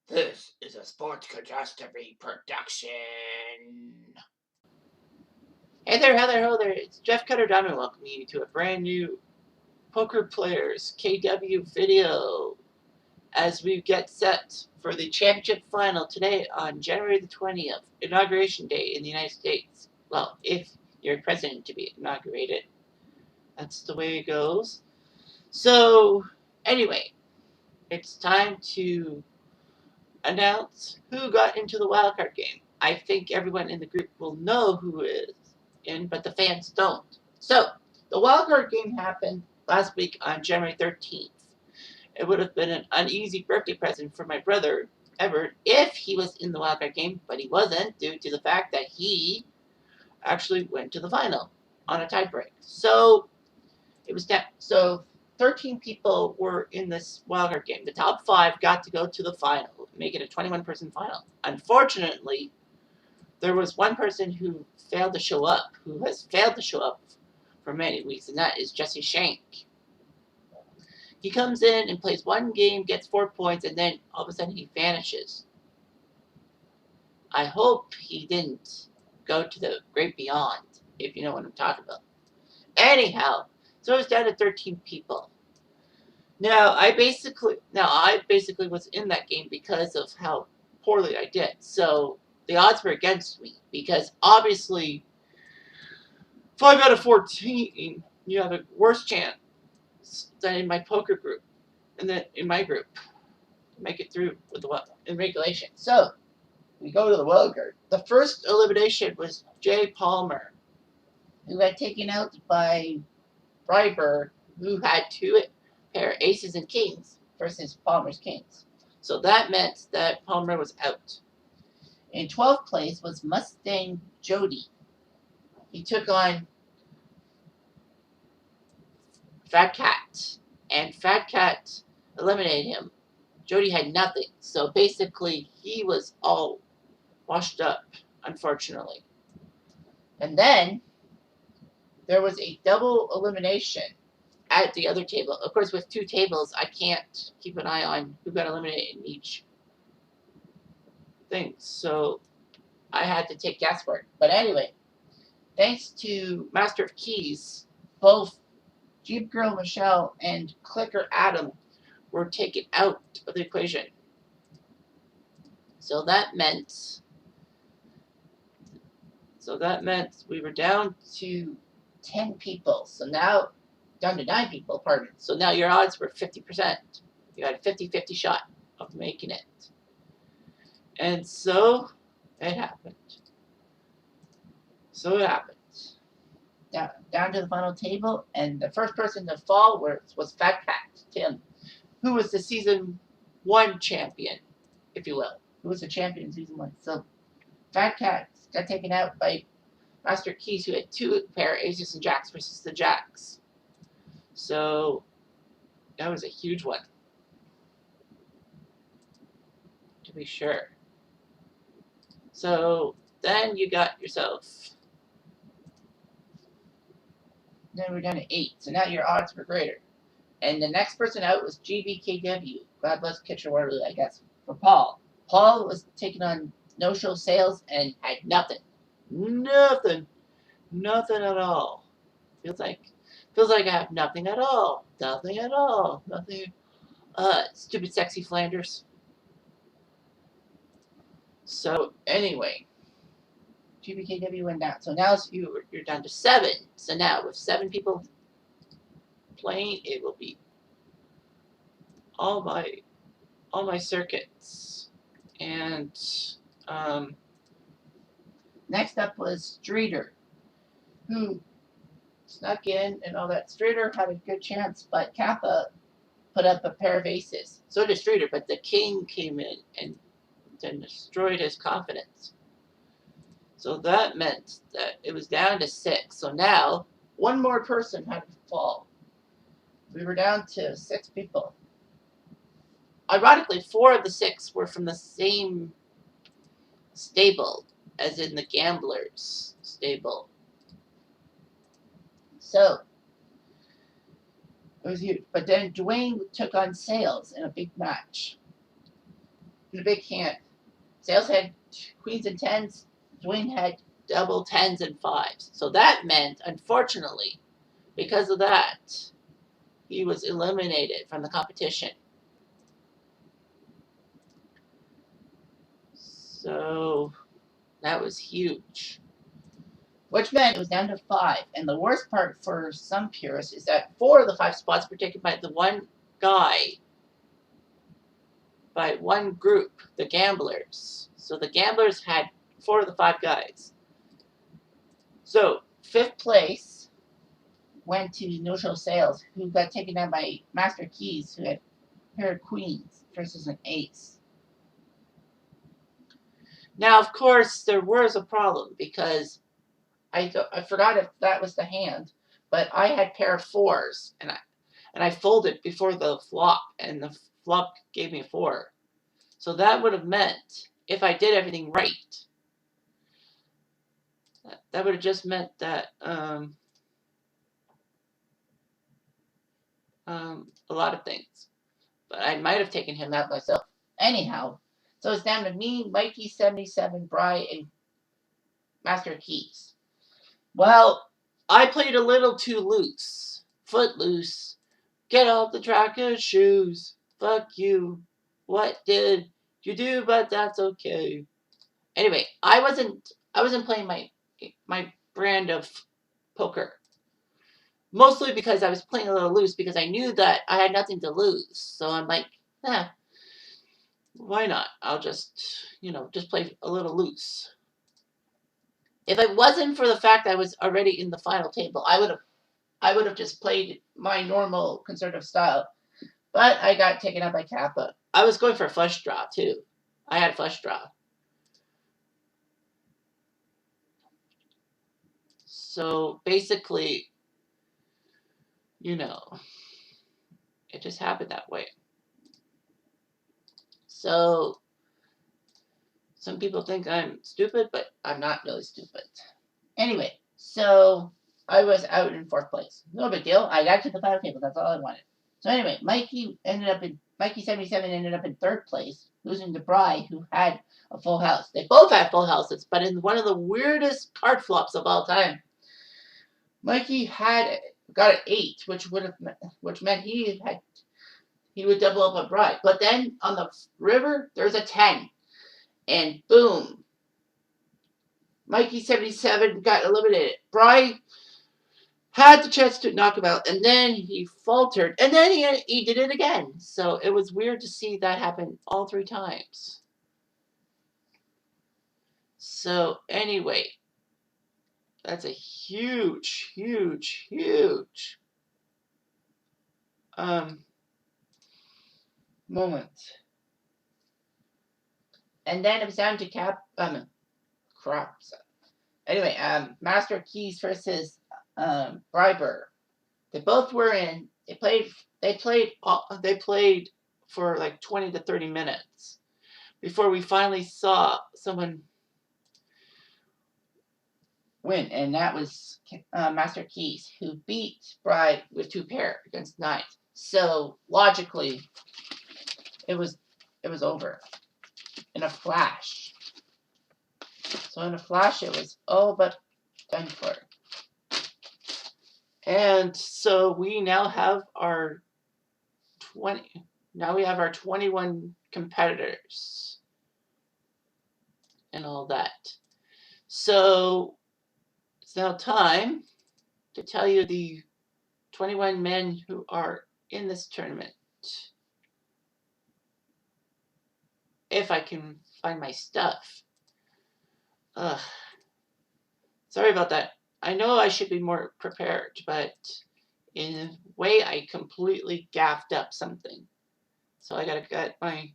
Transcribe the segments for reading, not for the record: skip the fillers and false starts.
This is a Sports Catastrophe production. Hey there, ho there. It's Jeff Cutter Diamond welcoming you to a brand new Poker Players KW video as we get set for the championship final today on January the 20th, Inauguration Day in the United States. Well, if you're president to be inaugurated, that's the way it goes. So, anyway, it's time to announce who got into the wildcard game. I think everyone in the group will know who is in, but the fans don't. So, the wildcard game happened last week on January 13th. It would have been an uneasy birthday present for my brother, Everett, if he was in the wildcard game, but he wasn't due to the fact that he actually went to the final on a tiebreak. So, it was that. So 13 people were in this wildcard game. The top 5 got to go to the final, make it a 21-person final. Unfortunately, there was one person who failed to show up, who has failed to show up for many weeks, and that is Jesse Shank. He comes in and plays one game, gets 4 points, and then all of a sudden he vanishes. I hope he didn't go to the great beyond, if you know what I'm talking about. Anyhow, so it was down to 13 people. Now I basically was in that game because of how poorly I did. So the odds were against me because obviously 5 out of 14 you have a worse chance than in my poker group and then in my group to make it through with the in regulation. So we go to the wild card. The first elimination was Jay Palmer, who got taken out by Freiberg, who had 2 pair aces and kings versus Palmer's kings. So that meant that Palmer was out. In 12th place was Mustang Jody. He took on Fat Cat, and Fat Cat eliminated him. Jody had nothing, so basically he was all washed up, unfortunately. And then there was a double elimination at the other table. Of course, with 2 tables, I can't keep an eye on who got eliminated in each thing. So I had to take guesswork. But anyway, thanks to Master of Keys, both Jeep Girl Michelle and Clicker Adam were taken out of the equation. So that meant we were down to 10 people. So now down to 9 people, pardon. So now your odds were 50%. You had a 50-50 shot of making it. And so it happened. Down to the final table, and the first person to fall was Fat Cat Tim, who was the season 1 champion, if you will. Who was the champion in season 1. So Fat Cat got taken out by Master Keys, who had 2 pair aces and jacks versus the jacks. So that was a huge one, to be sure. So then you got yourself. Then we're down to 8. So now your odds were greater. And the next person out was GBKW. God bless Kitchener Waterloo, I guess, for Paul. Paul was taking on no-show sales and had nothing. Nothing at all. Feels like I have nothing at all. Nothing. Stupid sexy Flanders. So anyway, GBKW went down. So now you're down to 7. So now with 7 people playing, it will be all my circuits. And next up was Streeter, who snuck in and all that. Streeter had a good chance, but Kappa put up a pair of aces. So did Streeter, but the king came in and then destroyed his confidence. So that meant that it was down to 6. So now one more person had to fall. We were down to 6 people. Ironically, 4 of the 6 were from the same stable, as in the Gamblers stable. So it was huge. But then Dwayne took on Sales in a big match. in a big hand. Sales had queens and tens. Dwayne had double tens and fives. So that meant, unfortunately, because of that, he was eliminated from the competition. So that was huge. Which meant it was down to 5. And the worst part for some purists is that 4 of the 5 spots were taken by the one guy, by one group, the gamblers. So the gamblers had 4 of the 5 guys. So 5th place went to No Show Sales, who got taken down by Master Keys, who had a pair of queens versus an ace. Now, of course, there was a problem because I forgot if that was the hand, but I had pair of 4s, and I folded before the flop, and the flop gave me a 4. So that would have meant, if I did everything right, that would have just meant that a lot of things. But I might have taken him out myself. Anyhow, so it's down to me, Mikey 77, Bry, and Master Keys. Well, I played a little too loose. Footloose. Get off the tracker's shoes. Fuck you. What did you do? But that's okay. Anyway, I wasn't playing my brand of poker. Mostly because I was playing a little loose because I knew that I had nothing to lose. So I'm like, why not? I'll just play a little loose. If it wasn't for the fact I was already in the final table, I would have just played my normal conservative style. But I got taken out by Kappa. I was going for a flush draw, too. I had a flush draw. So, basically, it just happened that way. So, some people think I'm stupid, but I'm not really stupid. Anyway, so I was out in 4th place. No big deal. I got to the final table. That's all I wanted. So anyway, Mikey 77 ended up in 3rd place, losing to Bry, who had a full house. They both had full houses, but in one of the weirdest card flops of all time. Mikey got an 8, which meant he would double up on Bry. But then on the river, there's a 10, and boom, Mikey 77 got eliminated. Bry had the chance to knock him out, and then he faltered, and then he did it again. So it was weird to see that happen all 3 times. So anyway, that's a huge, huge, huge moment. And then it was down to Anyway, Master Keys versus Bryber. They both were in. They played for like 20 to 30 minutes before we finally saw someone win, and that was Master Keys, who beat Bry with 2 pair against 9. So logically, it was over in a flash. So in a flash, it was all but done for. And so we now have our 21 competitors and all that. So it's now time to tell you the 21 men who are in this tournament. If I can find my stuff. Sorry about that. I know I should be more prepared, but in a way I completely gaffed up something. So I gotta get my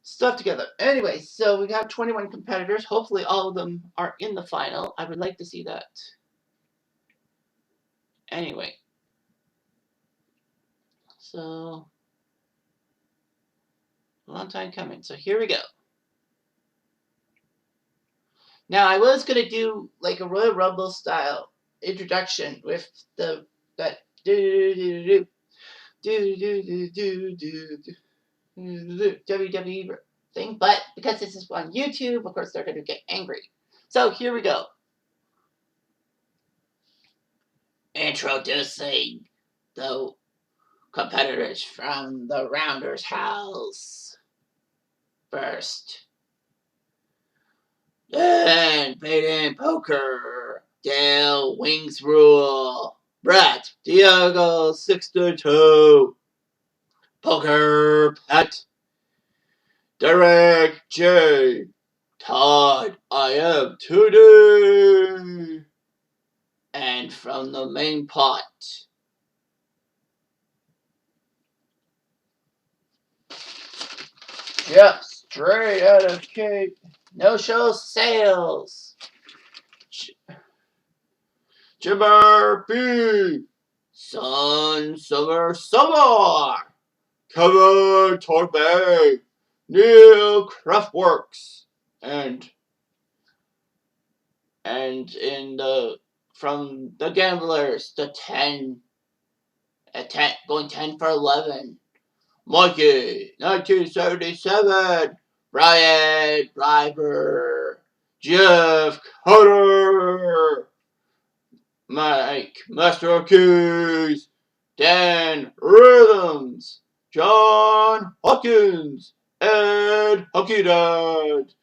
stuff together. Anyway, so we got 21 competitors. Hopefully all of them are in the final. I would like to see that. Anyway. So, a long time coming. So here we go. Now I was gonna do like a Royal Rumble style introduction with that WWE thing, but because this is on YouTube, of course, they're going to get angry. So here we go. Introducing the competitors from the Rounders house. First, Dan Payton Poker, Dale Wings Rule, Brett Diego 62, Poker Pet, Derek J, Todd I am 2D, and from the main pot, Jeff straight out of Cape, no show sales, Jimmer B, Sun Summer, Kevin Torbe, Neil Craftworks, and in the from the Gamblers, the 10 going 10 for 11. Mikey 1977, Brian Driver, Jeff Cutter, Mike Master Keys, Dan Rhythms, John Hawkins, Ed Hooky Dad,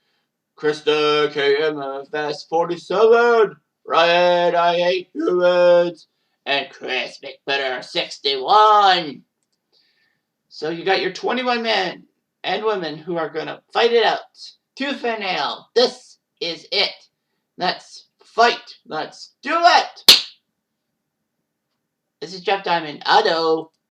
Krista KMFS 47, Ryan I8 Humans, and Chris McBitter 61. So you got your 21 men and women who are going to fight it out. Tooth and nail. This is it. Let's fight. Let's do it. This is Jeff Diamond. Ado.